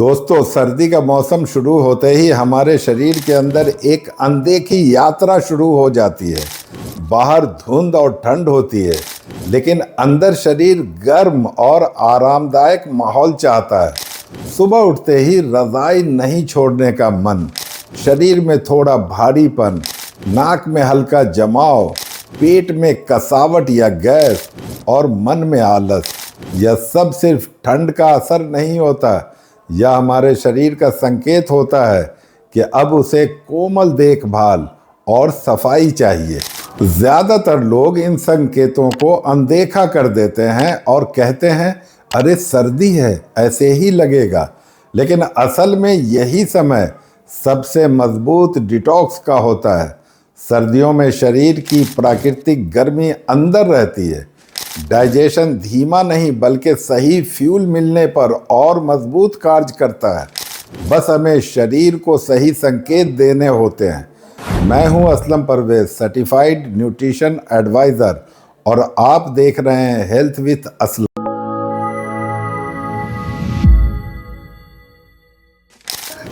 दोस्तों, सर्दी का मौसम शुरू होते ही हमारे शरीर के अंदर एक अनदेखी यात्रा शुरू हो जाती है। बाहर धुंध और ठंड होती है, लेकिन अंदर शरीर गर्म और आरामदायक माहौल चाहता है। सुबह उठते ही रज़ाई नहीं छोड़ने का मन, शरीर में थोड़ा भारीपन, नाक में हल्का जमाव, पेट में कसावट या गैस और मन में आलस। यह सब सिर्फ ठंड का असर नहीं होता, यह हमारे शरीर का संकेत होता है कि अब उसे कोमल देखभाल और सफाई चाहिए। ज़्यादातर लोग इन संकेतों को अनदेखा कर देते हैं और कहते हैं, अरे सर्दी है, ऐसे ही लगेगा। लेकिन असल में यही समय सबसे मजबूत डिटॉक्स का होता है। सर्दियों में शरीर की प्राकृतिक गर्मी अंदर रहती है। डाइजेशन धीमा नहीं बल्कि सही फ्यूल मिलने पर और मजबूत कार्य करता है। बस हमें शरीर को सही संकेत देने होते हैं। मैं हूं Aslam Parvez, certified nutrition adviser, और आप देख रहे हैं हेल्थ विथ असलम।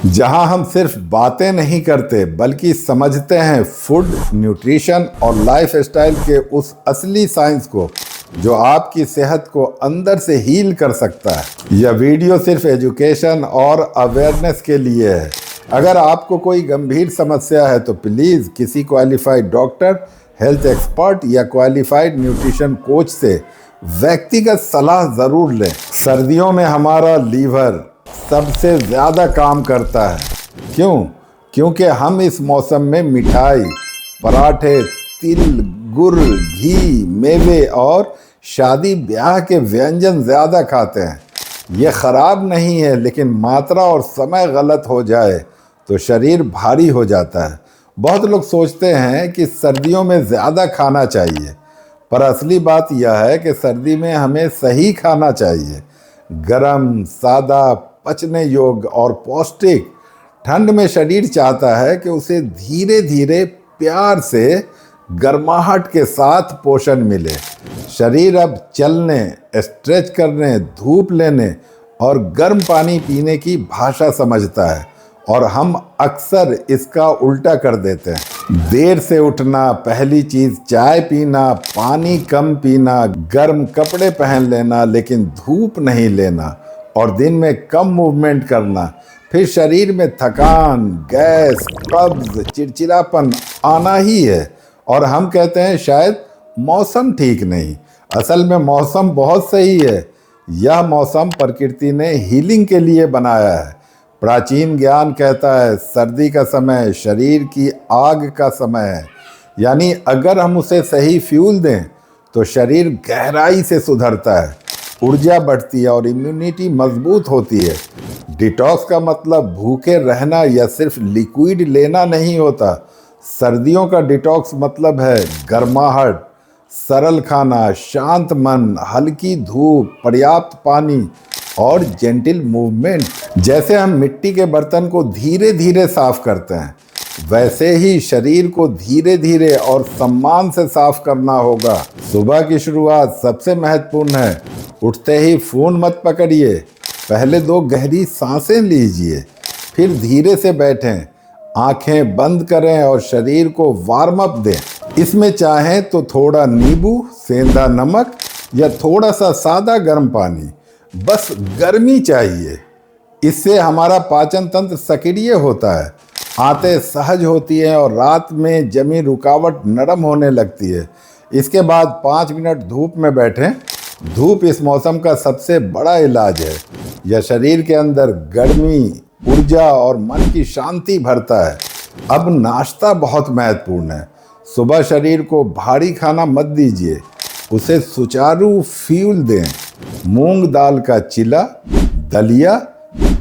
जहां हम सिर्फ बातें नहीं करते बल्कि समझते हैं फूड, न्यूट्रिशन और लाइफ स्टाइल के उस असली साइंस को जो आपकी सेहत को अंदर से हील कर सकता है। यह वीडियो सिर्फ एजुकेशन और अवेयरनेस के लिए है। अगर आपको कोई गंभीर समस्या है तो प्लीज़ किसी क्वालिफाइड डॉक्टर, हेल्थ एक्सपर्ट या क्वालिफाइड न्यूट्रिशन कोच से व्यक्तिगत सलाह ज़रूर लें। सर्दियों में हमारा लीवर सबसे ज़्यादा काम करता है। क्यों? क्योंकि हम इस मौसम में मिठाई, पराठे, तिल, गुड़, घी, मेवे और शादी ब्याह के व्यंजन ज़्यादा खाते हैं। ये ख़राब नहीं है, लेकिन मात्रा और समय गलत हो जाए तो शरीर भारी हो जाता है। बहुत लोग सोचते हैं कि सर्दियों में ज़्यादा खाना चाहिए, पर असली बात यह है कि सर्दी में हमें सही खाना चाहिए। गरम, सादा, पचने योग्य और पौष्टिक। ठंड में शरीर चाहता है कि उसे धीरे धीरे प्यार से गर्माहट के साथ पोषण मिले। शरीर अब चलने, स्ट्रेच करने, धूप लेने और गर्म पानी पीने की भाषा समझता है, और हम अक्सर इसका उल्टा कर देते हैं। देर से उठना, पहली चीज़ चाय पीना, पानी कम पीना, गर्म कपड़े पहन लेना लेकिन धूप नहीं लेना, और दिन में कम मूवमेंट करना। फिर शरीर में थकान, गैस, कब्ज, चिड़चिड़ापन आना ही है, और हम कहते हैं शायद मौसम ठीक नहीं। असल में मौसम बहुत सही है। यह मौसम प्रकृति ने हीलिंग के लिए बनाया है। प्राचीन ज्ञान कहता है सर्दी का समय शरीर की आग का समय है। यानी अगर हम उसे सही फ्यूल दें तो शरीर गहराई से सुधरता है, ऊर्जा बढ़ती है और इम्यूनिटी मजबूत होती है। डिटॉक्स का मतलब भूखे रहना या सिर्फ लिक्विड लेना नहीं होता। सर्दियों का डिटॉक्स मतलब है गर्माहट, सरल खाना, शांत मन, हल्की धूप, पर्याप्त पानी और जेंटल मूवमेंट। जैसे हम मिट्टी के बर्तन को धीरे धीरे साफ करते हैं, वैसे ही शरीर को धीरे धीरे और सम्मान से साफ करना होगा। सुबह की शुरुआत सबसे महत्वपूर्ण है। उठते ही फ़ोन मत पकड़िए, पहले 2 गहरी सांसें लीजिए, फिर धीरे से बैठें, आंखें बंद करें और शरीर को वार्म अप दें। इसमें चाहें तो थोड़ा नींबू, सेंधा नमक या थोड़ा सा सादा गर्म पानी, बस गर्मी चाहिए। इससे हमारा पाचन तंत्र सक्रिय होता है, आंतें सहज होती हैं और रात में जमी रुकावट नरम होने लगती है। इसके बाद 5 मिनट धूप में बैठें। धूप इस मौसम का सबसे बड़ा इलाज है। यह शरीर के अंदर गर्मी, ऊर्जा और मन की शांति भरता है। अब नाश्ता बहुत महत्वपूर्ण है। सुबह शरीर को भारी खाना मत दीजिए, उसे सुचारू फ्यूल दें। मूंग दाल का चिला, दलिया,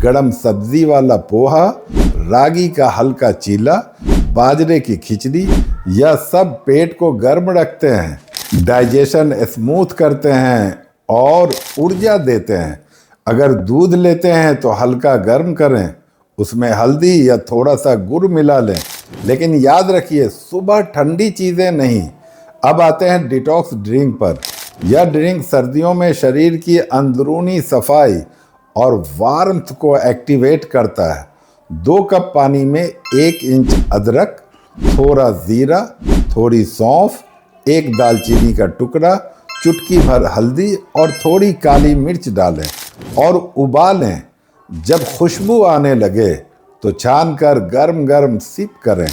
गरम सब्जी वाला पोहा, रागी का हल्का चीला, बाजरे की खिचड़ी, यह सब पेट को गर्म रखते हैं, डाइजेशन स्मूथ करते हैं और ऊर्जा देते हैं। अगर दूध लेते हैं तो हल्का गर्म करें, उसमें हल्दी या थोड़ा सा गुड़ मिला लें, लेकिन याद रखिए सुबह ठंडी चीज़ें नहीं। अब आते हैं डिटॉक्स ड्रिंक पर। यह ड्रिंक सर्दियों में शरीर की अंदरूनी सफाई और वार्मथ को एक्टिवेट करता है। 2 कप पानी में 1 इंच अदरक, थोड़ा जीरा, थोड़ी सौंफ, 1 दालचीनी का टुकड़ा, चुटकी भर हल्दी और थोड़ी काली मिर्च डालें और उबालें। जब खुशबू आने लगे तो छानकर गर्म गर्म सिप करें।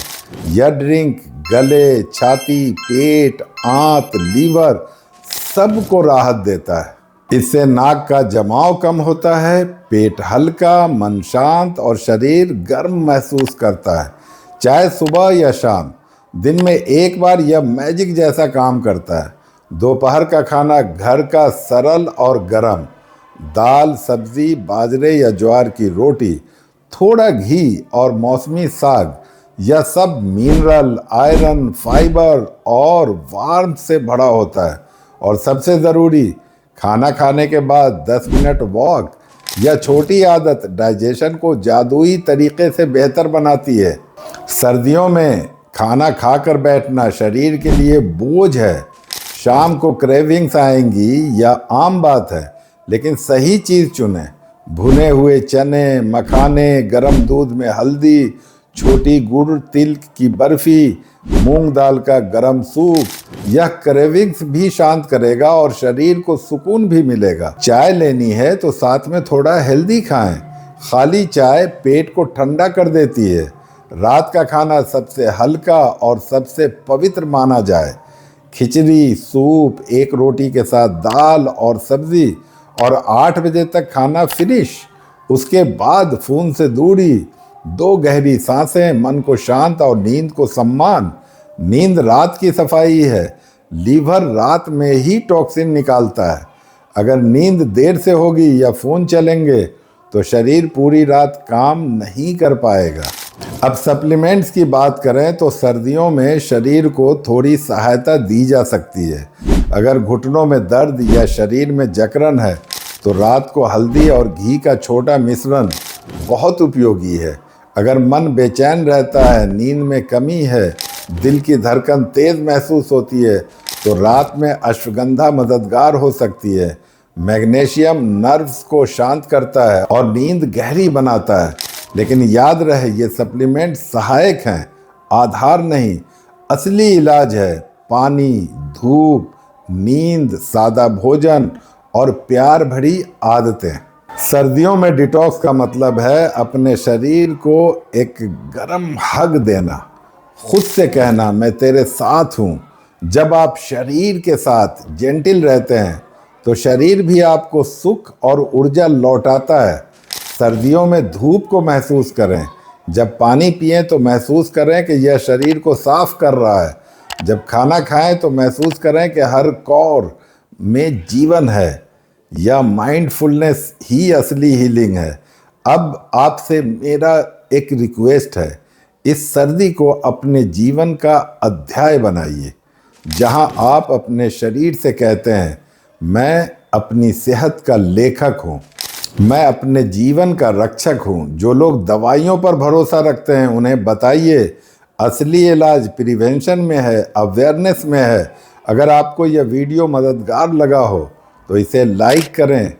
यह ड्रिंक गले, छाती, पेट, आंत, लीवर सबको राहत देता है। इससे नाक का जमाव कम होता है, पेट हल्का, मन शांत और शरीर गर्म महसूस करता है। चाहे सुबह या शाम, दिन में 1 बार यह मैजिक जैसा काम करता है। दोपहर का खाना घर का सरल और गरम, दाल, सब्जी, बाजरे या ज्वार की रोटी, थोड़ा घी और मौसमी साग, यह सब मिनरल, आयरन, फाइबर और वार्मथ से भरा होता है। और सबसे ज़रूरी, खाना खाने के बाद 10 मिनट वॉक, यह छोटी आदत डाइजेशन को जादुई तरीके से बेहतर बनाती है। सर्दियों में खाना खाकर बैठना शरीर के लिए बोझ है। शाम को क्रेविंग्स आएंगी, यह आम बात है, लेकिन सही चीज़ चुनें। भुने हुए चने, मखाने, गरम दूध में हल्दी, छोटी गुड़ तिल की बर्फ़ी, मूंग दाल का गरम सूप, यह क्रेविंग्स भी शांत करेगा और शरीर को सुकून भी मिलेगा। चाय लेनी है तो साथ में थोड़ा हेल्दी खाएं। खाली चाय पेट को ठंडा कर देती है। रात का खाना सबसे हल्का और सबसे पवित्र माना जाए। खिचड़ी, सूप, 1 रोटी के साथ दाल और सब्जी और 8 बजे तक खाना फिनिश। उसके बाद फ़ोन से दूरी, 2 गहरी सांसें, मन को शांत और नींद को सम्मान। नींद रात की सफाई है। लीवर रात में ही टॉक्सिन निकालता है। अगर नींद देर से होगी या फ़ोन चलेंगे तो शरीर पूरी रात काम नहीं कर पाएगा। अब सप्लीमेंट्स की बात करें तो सर्दियों में शरीर को थोड़ी सहायता दी जा सकती है। अगर घुटनों में दर्द या शरीर में जकड़न है तो रात को हल्दी और घी का छोटा मिश्रण बहुत उपयोगी है। अगर मन बेचैन रहता है, नींद में कमी है, दिल की धड़कन तेज़ महसूस होती है तो रात में अश्वगंधा मददगार हो सकती है। मैग्नीशियम नर्व्स को शांत करता है और नींद गहरी बनाता है। लेकिन याद रहे, ये सप्लीमेंट सहायक हैं, आधार नहीं। असली इलाज है पानी, धूप, नींद, सादा भोजन और प्यार भरी आदतें। सर्दियों में डिटॉक्स का मतलब है अपने शरीर को एक गर्म हग देना, खुद से कहना मैं तेरे साथ हूँ। जब आप शरीर के साथ जेंटिल रहते हैं तो शरीर भी आपको सुख और ऊर्जा लौटाता है। सर्दियों में धूप को महसूस करें। जब पानी पिएं तो महसूस करें कि यह शरीर को साफ कर रहा है। जब खाना खाएं तो महसूस करें कि हर कौर में जीवन है। यह माइंडफुलनेस ही असली हीलिंग है। अब आपसे मेरा एक रिक्वेस्ट है, इस सर्दी को अपने जीवन का अध्याय बनाइए, जहां आप अपने शरीर से कहते हैं मैं अपनी सेहत का लेखक हूं, मैं अपने जीवन का रक्षक हूं। जो लोग दवाइयों पर भरोसा रखते हैं उन्हें बताइए असली इलाज प्रिवेंशन में है, अवेयरनेस में है। अगर आपको यह वीडियो मददगार लगा हो तो इसे लाइक करें,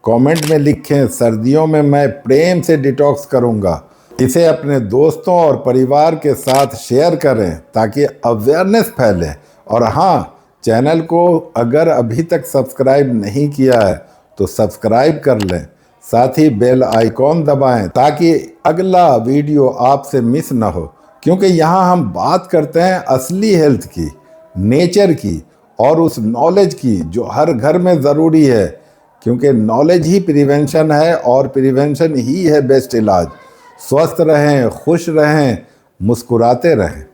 कमेंट में लिखें सर्दियों में मैं प्रेम से डिटॉक्स करूंगा। इसे अपने दोस्तों और परिवार के साथ शेयर करें ताकि अवेयरनेस फैले। और हाँ, चैनल को अगर अभी तक सब्सक्राइब नहीं किया है तो सब्सक्राइब कर लें, साथ ही बेल आइकॉन दबाएं ताकि अगला वीडियो आपसे मिस ना हो। क्योंकि यहाँ हम बात करते हैं असली हेल्थ की, नेचर की और उस नॉलेज की जो हर घर में ज़रूरी है। क्योंकि नॉलेज ही प्रिवेंशन है और प्रिवेंशन ही है बेस्ट इलाज। स्वस्थ रहें, खुश रहें, मुस्कुराते रहें।